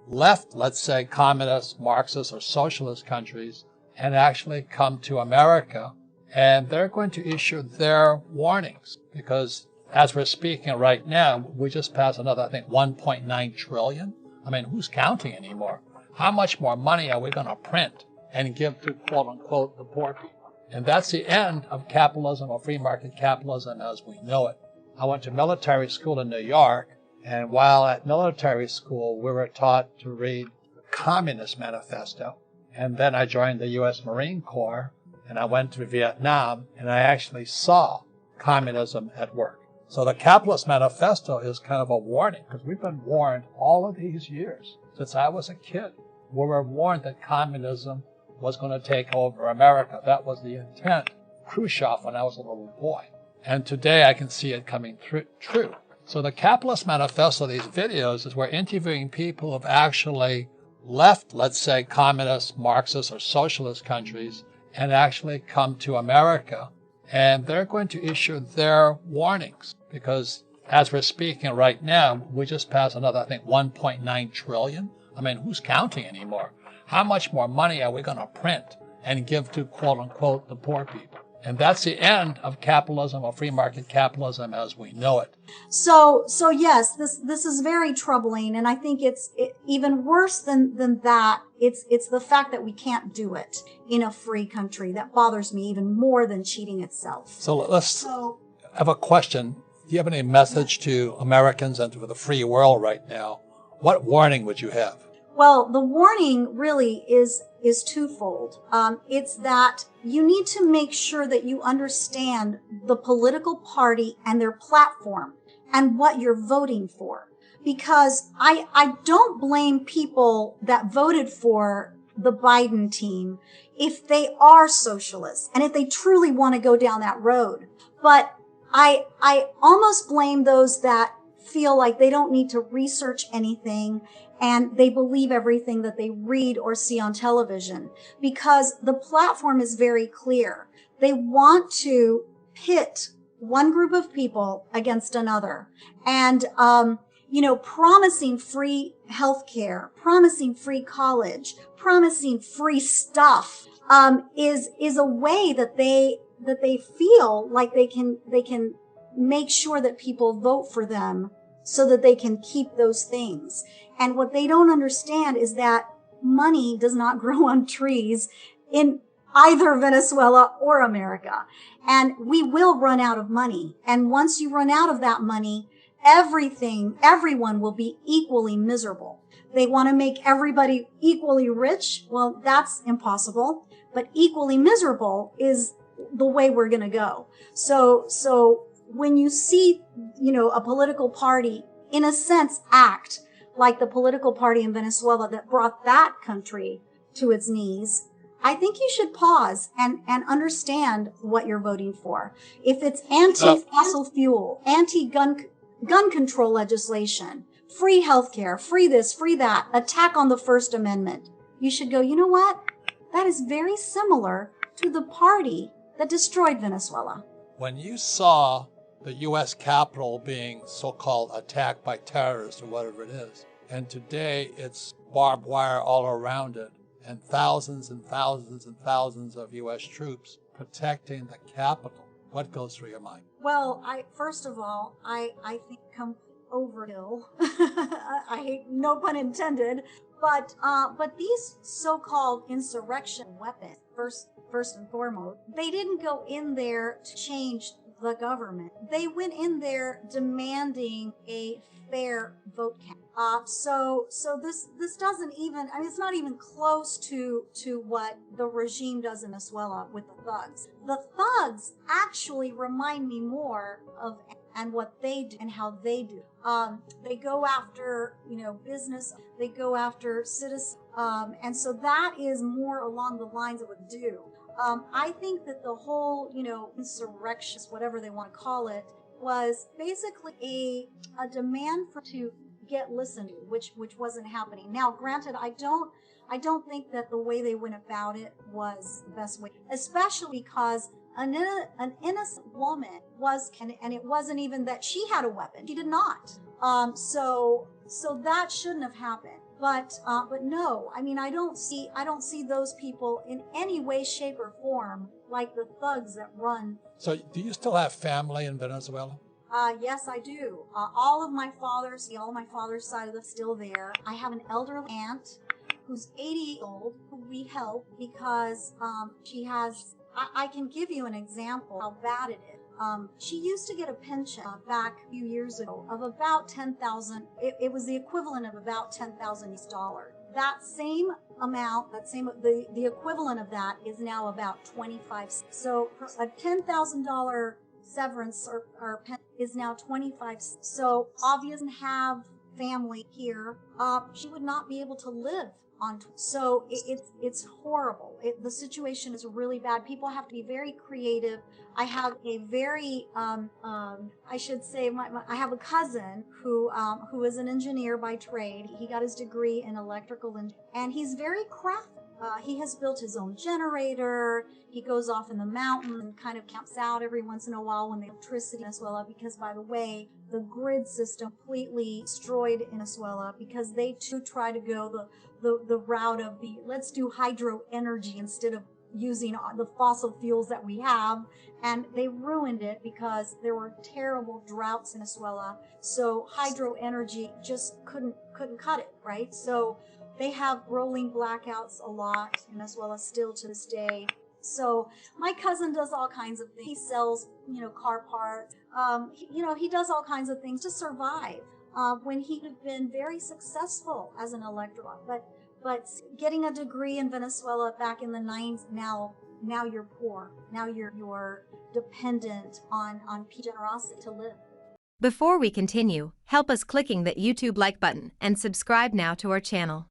left, let's say, communist, Marxist, or socialist countries and actually come to America, and they're going to issue their warnings because as we're speaking right now, we just passed another, I think, 1.9 trillion. I mean, who's counting anymore? How much more money are we going to print and give to, quote unquote, the poor people? And that's the end of capitalism or free market capitalism as we know it. I went to military school in New York, and while at military school, we were taught to read the Communist Manifesto. And then I joined the U.S. Marine Corps, and I went to Vietnam, and I actually saw communism at work. So the Capitalist Manifesto is kind of a warning, because we've been warned all of these years, since I was a kid. We were warned that communism was going to take over America. That was the intent of Khrushchev when I was a little boy. And today I can see it coming true. So the Capitalist Manifesto, these videos, is we're interviewing people who have actually left, let's say, communist, Marxist, or socialist countries and actually come to America. And they're going to issue their warnings because as we're speaking right now, we just passed another, I think, 1.9 trillion. I mean, who's counting anymore? How much more money are we going to print and give to, quote unquote, the poor people? And that's the end of capitalism or free market capitalism as we know it. So yes, this is very troubling, and I think it's even worse than that. It's the fact that we can't do it in a free country that bothers me even more than cheating itself. So let's have a question. Do you have any message to Americans and to the free world right now? What warning would you have? Well, the warning really is twofold. It's that you need to make sure that you understand the political party and their platform and what you're voting for. Because I don't blame people that voted for the Biden team if they are socialists and if they truly want to go down that road. But I almost blame those that feel like they don't need to research anything and they believe everything that they read or see on television, because the platform is very clear. They want to pit one group of people against another, and promising free healthcare, promising free college, promising free stuff is a way that they feel like they can make sure that people vote for them so that they can keep those things. And what they don't understand is that money does not grow on trees in either Venezuela or America. And we will run out of money. And once you run out of that money, everyone will be equally miserable. They want to make everybody equally rich. Well, that's impossible. But equally miserable is the way we're going to go. So when you see, a political party, in a sense, act like the political party in Venezuela that brought that country to its knees, I think you should pause and understand what you're voting for. If it's anti-fossil fuel, anti-gun control legislation, free healthcare, free this, free that, attack on the First Amendment, you should go, you know what? That is very similar to the party that destroyed Venezuela. When you saw the U.S. Capitol being so-called attacked by terrorists or whatever it is, and today it's barbed wire all around it, and thousands and thousands and thousands of U.S. troops protecting the Capitol, what goes through your mind? Well, first of all, I think overkill. I hate, no pun intended, but these so-called insurrection weapons, first and foremost, they didn't go in there to change the government. They went in there demanding a fair vote count. So this doesn't even, it's not even close to what the regime does in Venezuela with the thugs. The thugs actually remind me more of and what they do and how they do. They go after, business. They go after citizens. And so that is more along the lines of what they do. I think that the whole, insurrection, whatever they want to call it, was basically a demand to get listened to, which wasn't happening. Now, granted, I don't think that the way they went about it was the best way, especially because an innocent woman and it wasn't even that she had a weapon. She did not. So that shouldn't have happened. But no, I mean, I don't see those people in any way, shape, or form like the thugs that run. So do you still have family in Venezuela? Yes, I do. All of my father's side of the still there. I have an elderly aunt who's 80 years old who we help because she has. I can give you an example how bad it is. She used to get a pension back a few years ago of about $10,000. It was the equivalent of about $10,000. That same amount, the equivalent of that is now about 25. So a $10,000 severance or pension is now 25. So obviously have family here. She would not be able to live on. So it's horrible. The situation is really bad. People have to be very creative. I have a very, I should say, I have a cousin who is an engineer by trade. He got his degree in electrical engineering, and he's very crafty. He has built his own generator. He goes off in the mountain and kind of camps out every once in a while when the electricity in Venezuela, because, by the way, the grid system completely destroyed in Venezuela because they too try to go the route of let's do hydro energy instead of using the fossil fuels that we have, and they ruined it because there were terrible droughts in Venezuela. So hydro energy just couldn't cut it, right? So they have rolling blackouts a lot in Venezuela still to this day. So my cousin does all kinds of things. He sells, car parts. He does all kinds of things to survive. When he had been very successful as an electron, but getting a degree in Venezuela back in the 90s, now you're poor. Now you're dependent on generosity to live. Before we continue, help us clicking that YouTube like button and subscribe now to our channel.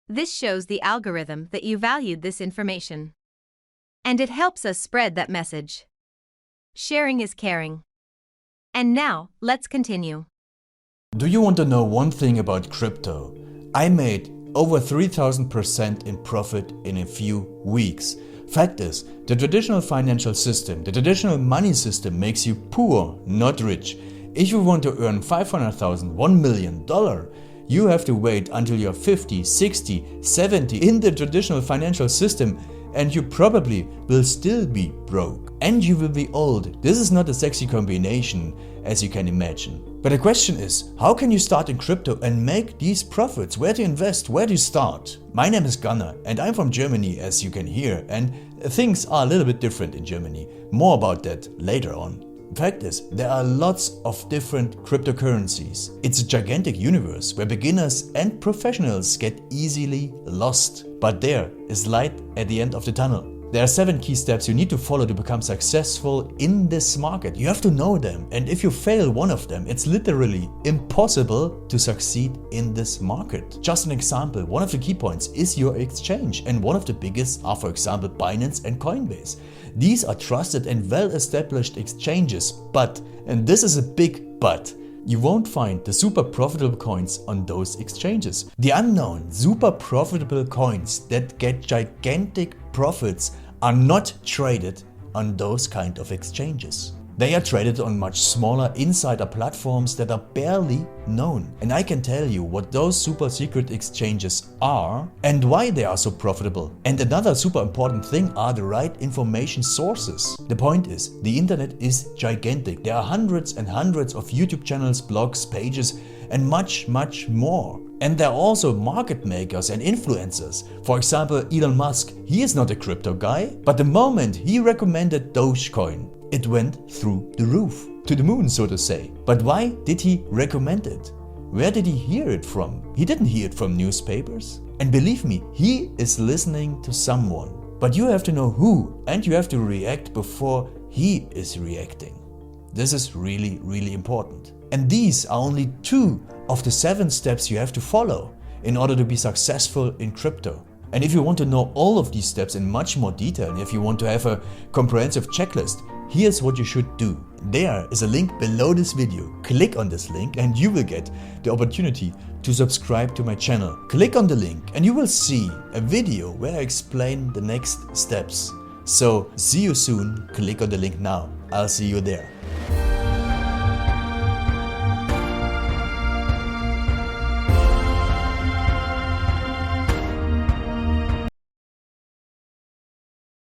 This shows the algorithm that you valued this information. And it helps us spread that message. Sharing is caring. And now, let's continue. Do you want to know one thing about crypto? I made over 3,000% in profit in a few weeks. Fact is, the traditional financial system, the traditional money system makes you poor, not rich. If you want to earn $500,000, $1 million, you have to wait until you're 50, 60, 70 in the traditional financial system, and you probably will still be broke. And you will be old. This is not a sexy combination, as you can imagine. But the question is, how can you start in crypto and make these profits? Where to invest? Where to start? My name is Gunnar and I'm from Germany, as you can hear, and things are a little bit different in Germany. More about that later on. Fact is, there are lots of different cryptocurrencies. It's a gigantic universe where beginners and professionals get easily lost. But there is light at the end of the tunnel. There are 7 key steps you need to follow to become successful in this market. You have to know them, and if you fail one of them, it's literally impossible to succeed in this market. Just an example, one of the key points is your exchange, and one of the biggest are, for example, Binance and Coinbase. These are trusted and well-established exchanges, but, and this is a big but, you won't find the super profitable coins on those exchanges. The unknown super profitable coins that get gigantic profits are not traded on those kind of exchanges. They are traded on much smaller insider platforms that are barely known. And I can tell you what those super secret exchanges are and why they are so profitable. And another super important thing are the right information sources. The point is, the internet is gigantic. There are hundreds and hundreds of YouTube channels, blogs, pages, and much more. And there are also market makers and influencers. For example, Elon Musk, he is not a crypto guy, but the moment he recommended Dogecoin, it went through the roof, to the moon, so to say. But why did he recommend it? Where did he hear it from? He didn't hear it from newspapers. And believe me, he is listening to someone. But you have to know who, and you have to react before he is reacting. This is really, really important. And these are only 2 of the 7 steps you have to follow in order to be successful in crypto. And if you want to know all of these steps in much more detail, and if you want to have a comprehensive checklist, here's what you should do. There is a link below this video. Click on this link and you will get the opportunity to subscribe to my channel. Click on the link and you will see a video where I explain the next steps. So see you soon. Click on the link now. I'll see you there.